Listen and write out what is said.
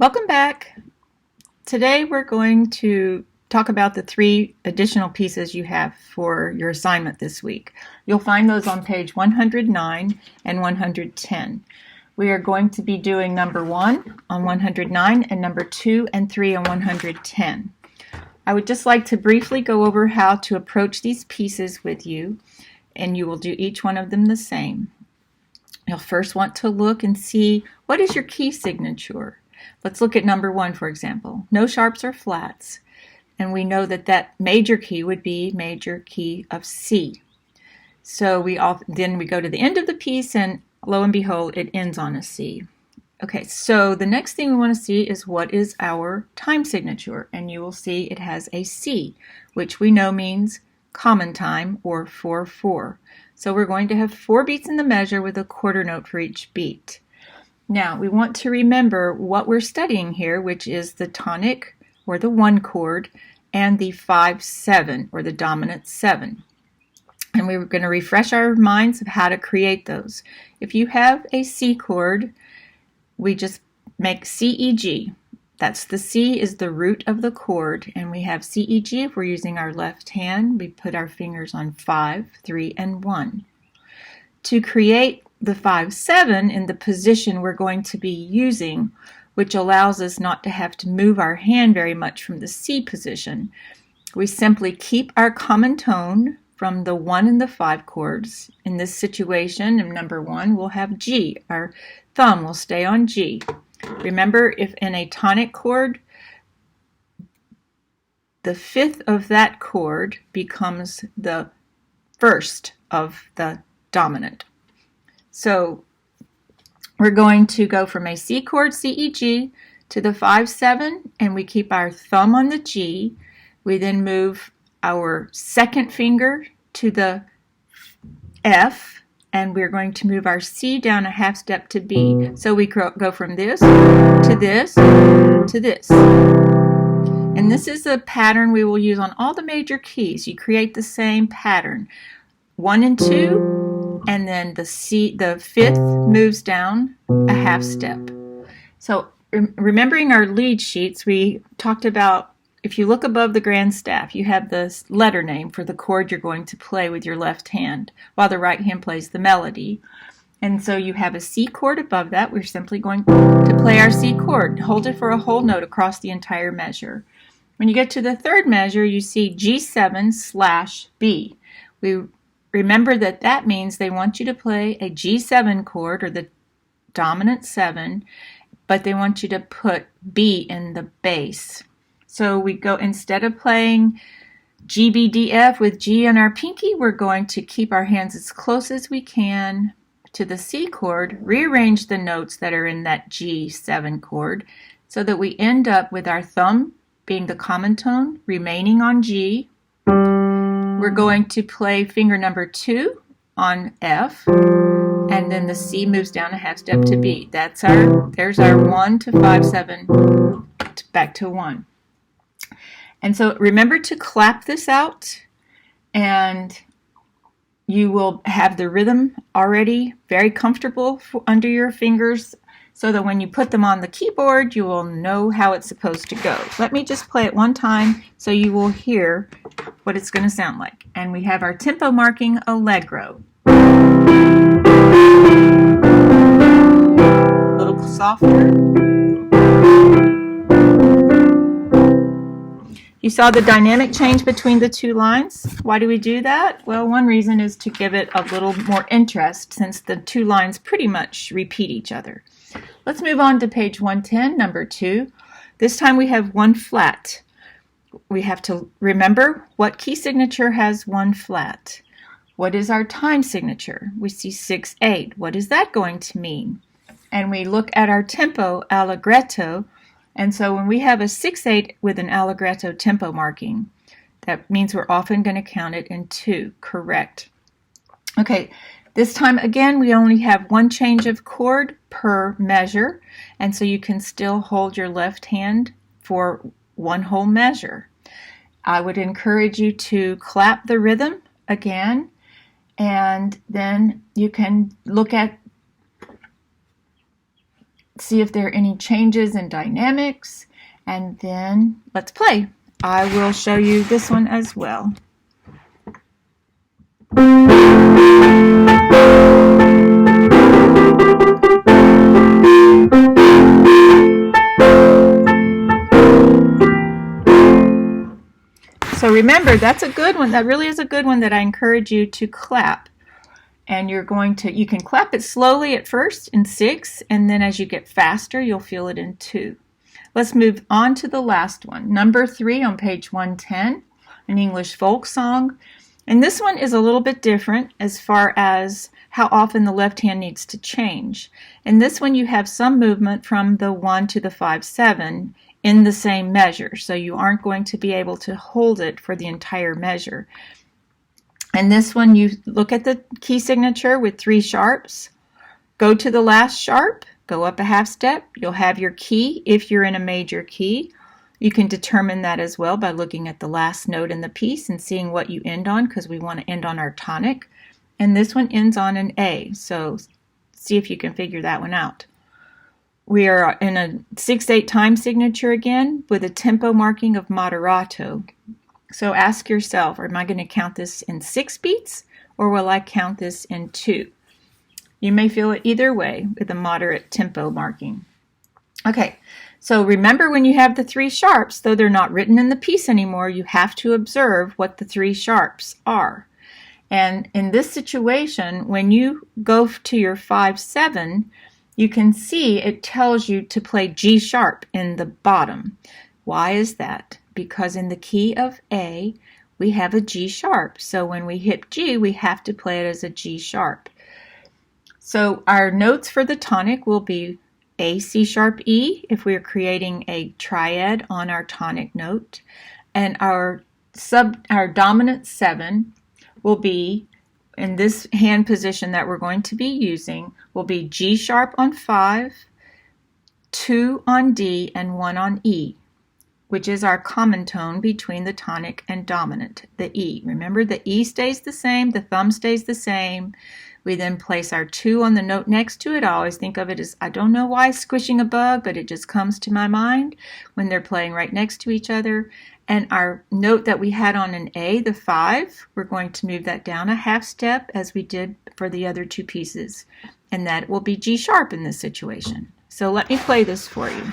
Welcome back. Today we're going to talk about the 3 additional pieces you have for your assignment this week. You'll find those on page 109 and 110. We are going to be doing number 1 on 109 and number 2 and 3 on 110. I would just like to briefly go over how to approach these pieces with you, and you will do each one of them the same. You'll first want to look and see what is your key signature. Let's look at number 1, for example. No sharps or flats. And we know that that major key would be major key of C. So then we go to the end of the piece, and lo and behold, it ends on a C. Okay, so the next thing we want to see is what is our time signature. And you will see it has a C, which we know means common time, or 4/4. So we're going to have 4 beats in the measure with a quarter note for each beat. Now, we want to remember what we're studying here, which is the tonic, or the 1 chord, and the 5/7, or the dominant 7. And we're going to refresh our minds of how to create those. If you have a C chord, we just make C, E, G. That's the C is the root of the chord, and we have C, E, G. If we're using our left hand, we put our fingers on 5, 3, and 1. To create the 5/7 in the position we're going to be using, which allows us not to have to move our hand very much from the C position, we simply keep our common tone from the 1 and the 5 chords. In this situation, in number 1, we'll have G. Our thumb will stay on G. Remember, if in a tonic chord, the 5th of that chord becomes the 1st of the dominant. So we're going to go from a C chord, C, E, G, to the 5/7, and we keep our thumb on the G. We then move our second finger to the F, and we're going to move our C down a half step to B. So we go from this to this to this. And this is a pattern we will use on all the major keys. You create the same pattern. 1 and 2, and then the 5th moves down a half step. So remembering our lead sheets, we talked about if you look above the grand staff, you have the letter name for the chord you're going to play with your left hand, while the right hand plays the melody. And so you have a C chord above that. We're simply going to play our C chord, hold it for a whole note across the entire measure. When you get to the 3rd measure, you see G7/B. We remember that that means they want you to play a G7 chord, or the dominant 7, but they want you to put B in the bass. So we go, instead of playing G, B, D, F with G on our pinky, we're going to keep our hands as close as we can to the C chord, rearrange the notes that are in that G7 chord, so that we end up with our thumb being the common tone, remaining on G. We're going to play finger number 2 on F, and then the C moves down a half step to B. There's our 1 to 5/7, back to 1. And so remember to clap this out, and you will have the rhythm already very comfortable under your fingers, so that when you put them on the keyboard, you will know how it's supposed to go. Let me just play it one time so you will hear what it's going to sound like. And we have our tempo marking allegro. A little softer. You saw the dynamic change between the 2 lines. Why do we do that? Well, one reason is to give it a little more interest, since the 2 lines pretty much repeat each other. Let's move on to page 110, number 2. This time we have 1 flat. We have to remember what key signature has 1 flat. What is our time signature? We see 6/8. What is that going to mean? And we look at our tempo, allegretto. And so when we have a 6/8 with an allegretto tempo marking, that means we're often going to count it in 2. Correct. Okay, this time again we only have 1 change of chord per measure, and so you can still hold your left hand for 1 whole measure. I would encourage you to clap the rhythm again, and then you can look at see if there are any changes in dynamics, and then let's play. I will show you this one as well. So remember, that's a good one. That really is a good one that I encourage you to clap. And you can clap it slowly at first in 6, and then as you get faster, you'll feel it in 2. Let's move on to the last one. Number 3 on page 110, an English folk song. And this one is a little bit different as far as how often the left hand needs to change. In this one, you have some movement from the 1 to the 5/7 in the same measure, so you aren't going to be able to hold it for the entire measure. And this one, you look at the key signature with 3 sharps, go to the last sharp, go up a half step, you'll have your key if you're in a major key. You can determine that as well by looking at the last note in the piece and seeing what you end on, because we want to end on our tonic. And this one ends on an A, so see if you can figure that one out. We are in a 6/8 time signature again with a tempo marking of moderato. So ask yourself, am I going to count this in 6 beats or will I count this in 2? You may feel it either way with a moderate tempo marking. Okay, so remember when you have the 3 sharps, though they're not written in the piece anymore, you have to observe what the 3 sharps are. And in this situation, when you go to your 5/7, you can see it tells you to play G sharp in the bottom. Why is that? Because in the key of A, we have a G sharp. So when we hit G, we have to play it as a G sharp. So our notes for the tonic will be A, C sharp, E, if we're creating a triad on our tonic note. And our dominant 7 will be, in this hand position that we're going to be using, will be G sharp on 5, 2 on D, and 1 on E, which is our common tone between the tonic and dominant, the E. Remember, the E stays the same, the thumb stays the same. We then place our 2 on the note next to it. I always think of it as, I don't know why, squishing a bug, but it just comes to my mind when they're playing right next to each other. And our note that we had on an A, the 5, we're going to move that down a half step as we did for the other 2 pieces. And that will be G sharp in this situation. So let me play this for you.